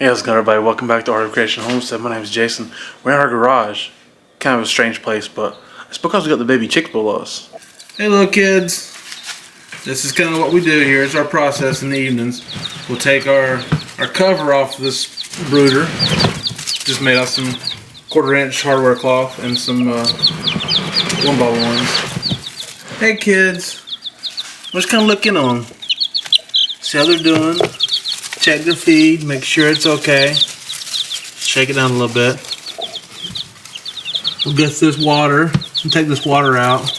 Hey, how's it going, everybody? Welcome back to Art of Creation Homestead. My name is Jason. We're in our garage. Kind of a strange place, but it's because we got the baby chicks below us. Hey little kids, this is kind of what we do here. It's our process in the evenings. We'll take our cover off this brooder. Just made out some 1/4-inch hardware cloth and some 1x1s. Hey kids, we're just kind of looking on. See how they're doing. Check their feed, make sure it's okay. Shake it down a little bit. We'll get this water and take this water out.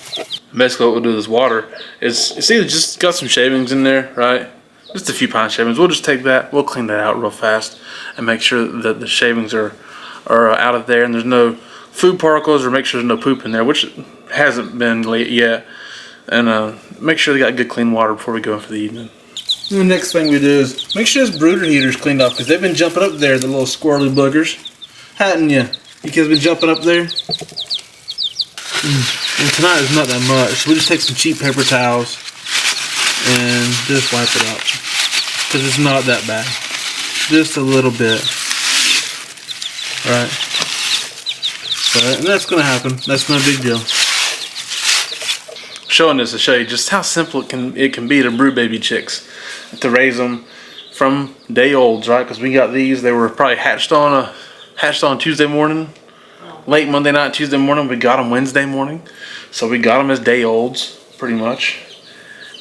Basically what we'll do with this water is, it's either just got some shavings in there, right? Just a few pine shavings. We'll just take that, we'll clean that out real fast and make sure that the shavings are out of there and there's no food particles, or make sure there's no poop in there, which hasn't been late yet. And make sure they got good clean water before we go in for the evening. And the next thing we do is make sure this brooder heater's cleaned off, because they've been jumping up there, the little squirrely boogers. Hadn't you? You kids been jumping up there? And tonight is not that much, so we just take some cheap paper towels and just wipe it out. Because it's not that bad. Just a little bit. Alright. And that's going to happen. That's not a big deal. Showing this to show you just how simple it can be to brew baby chicks, to raise them from day olds, right? Because we got these, they were probably hatched on Tuesday morning, late Monday night, Tuesday morning. We got them Wednesday morning, so we got them as day olds, pretty much.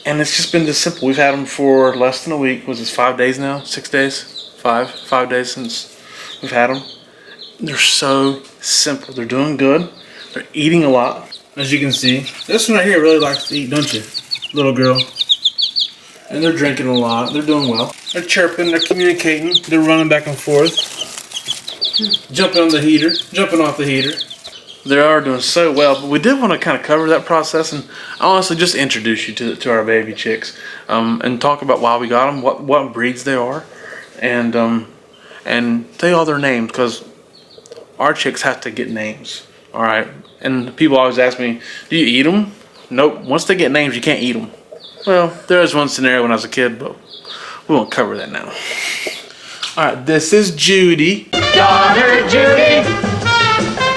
And it's just been this simple. We've had them for less than a week. Was this 5 days now? 6 days? 5 days since we've had them. They're so simple. They're doing good. They're eating a lot. As you can see, this one right here really likes to eat, don't you, little girl? And they're drinking a lot. They're doing well. They're chirping. They're communicating. They're running back and forth. Jumping on the heater. Jumping off the heater. They are doing so well, but we did want to kind of cover that process and honestly just introduce you to our baby chicks, and talk about why we got them, what breeds they are, and tell you all their names, because our chicks have to get names. All right, and people always ask me, do you eat them? Nope. Once they get names, you can't eat them. Well, there was one scenario when I was a kid, but we won't cover that now. All right, this is Judy. Daughter Judy.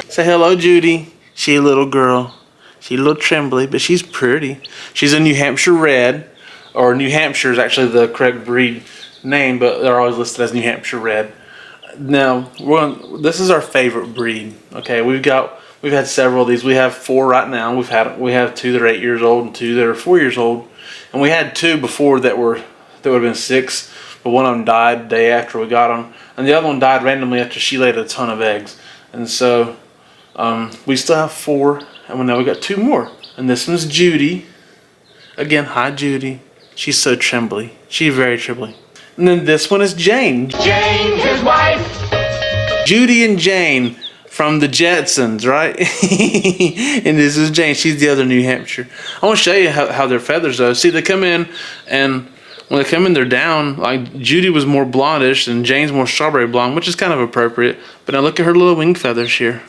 Say hello, Judy. She a little girl. She a little trembly, but she's pretty. She's a New Hampshire Red, or New Hampshire is actually the correct breed name, but they're always listed as New Hampshire Red. Now, this is our favorite breed. Okay, we've had several of these. We have 4 right now. We have 2 that are 8 years old and 2 that are 4 years old, and we had 2 before that would have been 6, but one of them died the day after we got them, and the other one died randomly after she laid a ton of eggs. And so we still have 4, and now we got 2 more. And this one's Judy. Again, hi Judy. She's so trembly. She's very trembly. And then this one is Jane. Jane, his wife. Judy and Jane from the Jetsons, right? And this is Jane. She's the other New Hampshire. I want to show you how their feathers though. See, they come in, and when they come in, they're down. Like Judy was more blondish, and Jane's more strawberry blonde, which is kind of appropriate. But now look at her little wing feathers here.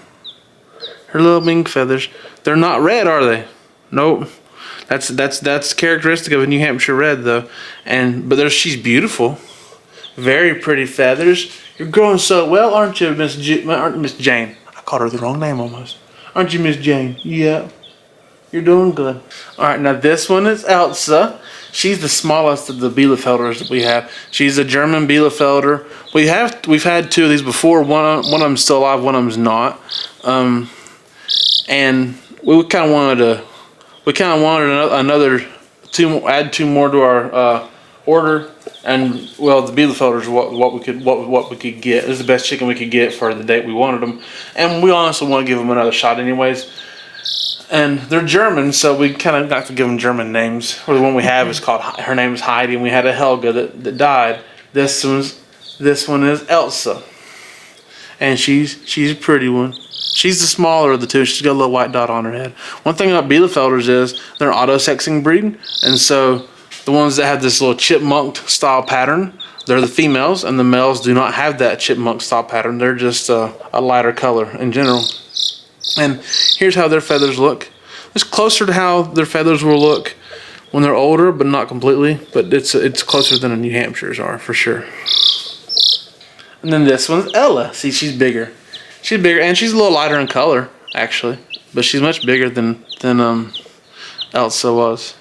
Her little wing feathers. They're not red, are they? Nope. That's characteristic of a New Hampshire Red, though. But she's beautiful. Very pretty feathers. You're growing so well, aren't you, Miss Jane? I called her the wrong name almost. Aren't you, Miss Jane? Yeah. You're doing good. All right, now this one is Elsa. She's the smallest of the Bielefelders that we have. She's a German Bielefelder. We've had 2 of these before. One of them's still alive. One of them's not. And we kind of wanted another 2, add 2 more to our order, and well, the Bielefelders what we could get. This is the best chicken we could get for the date we wanted them, and we honestly want to give them another shot anyways. And they're German, so we kind of got to give them German names. Or the one we have is called, her name is Heidi, and we had a Helga that died. This one is Elsa, and she's a pretty one. She's the smaller of the 2. She's got a little white dot on her head. One thing about Bielefelders is they're an auto-sexing breed, and so the ones that have this little chipmunk style pattern, they're the females, and the males do not have that chipmunk style pattern. They're just a lighter color in general. And here's how their feathers look. It's closer to how their feathers will look when they're older, but not completely. But it's closer than the New Hampshires are, for sure. And then this one's Ella. See, she's bigger. She's bigger, and she's a little lighter in color, actually. But she's much bigger than Elsa was.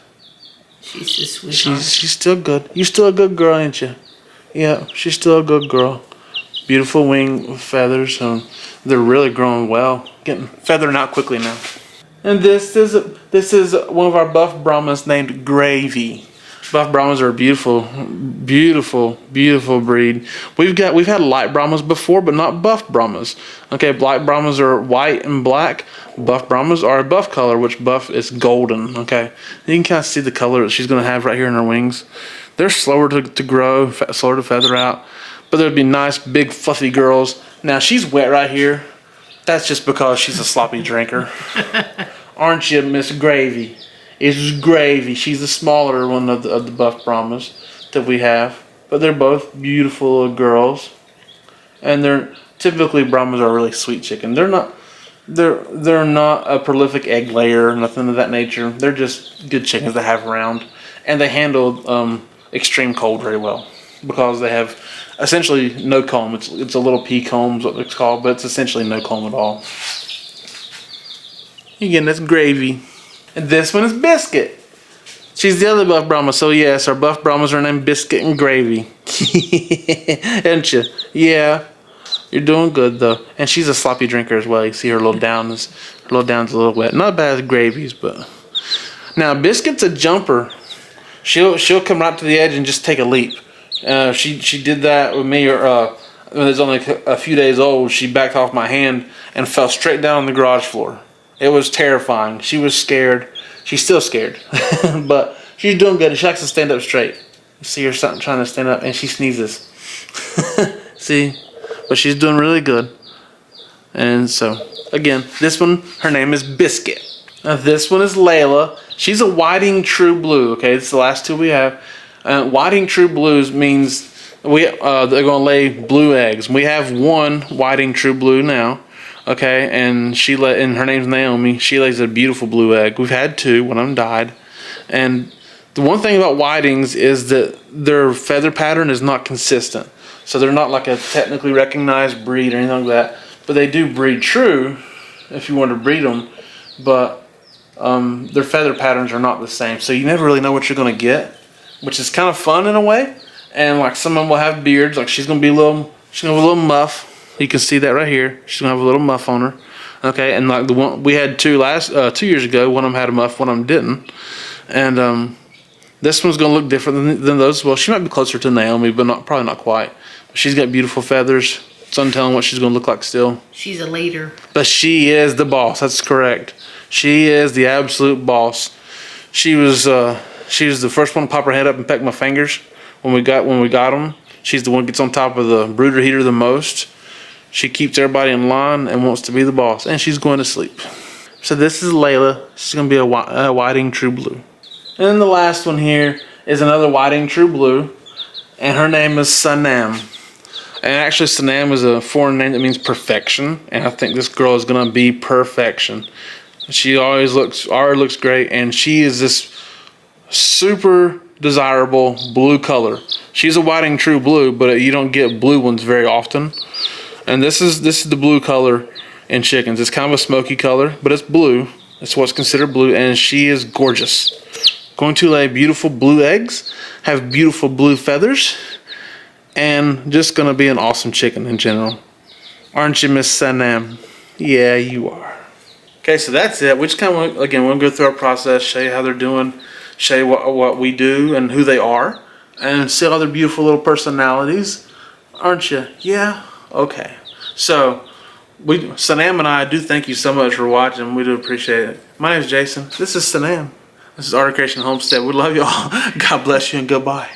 She's a sweetheart. She's still good. You still a good girl, ain't you? Yeah, she's still a good girl. Beautiful wing feathers. They're really growing well. Getting feathering out quickly now. And this is one of our buff Brahmas named Gravy. Buff Brahmas are a beautiful, beautiful, beautiful breed. We've had light Brahmas before, but not buff Brahmas. Okay, light Brahmas are white and black. Buff Brahmas are a buff color, which buff is golden. Okay, you can kind of see the color that she's going to have right here in her wings. They're slower to grow, slower to feather out, but there'd be nice, big, fluffy girls. Now she's wet right here. That's just because she's a sloppy drinker. Aren't you, Miss Gravy? It's Gravy. She's the smaller one of the buff Brahmas that we have. But they're both beautiful little girls. And they're typically Brahmas are a really sweet chicken. They're not a prolific egg layer or nothing of that nature. They're just good chickens to have around. And they handle extreme cold very well. Because they have essentially no comb. It's a little pea comb is what it's called, but it's essentially no comb at all. Again, that's Gravy. And this one is Biscuit. She's the other buff Brahma. So yes, our buff Brahmas are named Biscuit and Gravy. Ain't you? Yeah. You're doing good though. And she's a sloppy drinker as well. You see her little down's a little wet. Not bad as Gravy's, but now Biscuit's a jumper. She'll come right to the edge and just take a leap. She did that with me when it was only a few days old. She backed off my hand and fell straight down on the garage floor. It was terrifying. She was scared. She's still scared. But she's doing good. She likes to stand up straight. You see her trying to stand up and she sneezes. See? But she's doing really good. And so, again, this one, her name is Biscuit. Now this one is Layla. She's a whiting true blue. Okay, it's the last two we have. Whiting true blues means they're going to lay blue eggs. We have one whiting true blue now. Okay, and her name's Naomi. She lays a beautiful blue egg. We've had two. One of them died. And the one thing about whitings is that their feather pattern is not consistent. So they're not like a technically recognized breed or anything like that. But they do breed true if you want to breed them. But their feather patterns are not the same. So you never really know what you're going to get, which is kind of fun in a way. And like some of them will have beards. Like she's going to be a little muff. You can see that right here. She's gonna have a little muff on her. Okay, and like the one we had 2 years ago, one of them had a muff, one of them didn't. And this one's gonna look different than those. Well, she might be closer to Naomi, but probably not quite. She's got beautiful feathers. It's untelling what she's gonna look like still. She's a leader. But she is the boss. That's correct. She is the absolute boss. She was the first one to pop her head up and peck my fingers when we got them. She's the one that gets on top of the brooder heater the most. She keeps everybody in line and wants to be the boss. And she's going to sleep. So this is Layla. She's going to be a whiting true blue. And then the last one here is another whiting true blue. And her name is Sanam. And actually Sanam is a foreign name that means perfection. And I think this girl is going to be perfection. She always looks great. And she is this super desirable blue color. She's a whiting true blue, but you don't get blue ones very often. And this is the blue color in chickens. It's kind of a smoky color, but it's blue. It's what's considered blue, and she is gorgeous. Going to lay beautiful blue eggs, have beautiful blue feathers, and just going to be an awesome chicken in general. Aren't you, Miss Sanam? Yeah, you are. Okay, so that's it. We just kind of, we're going to go through our process, show you how they're doing, show you what we do and who they are, and see all their beautiful little personalities. Aren't you? Yeah. Okay, so Sanam and I do thank you so much for watching. We do appreciate it. My name is Jason. This is Sanam. This is Art of Creation Homestead. We love you all. God bless you and goodbye.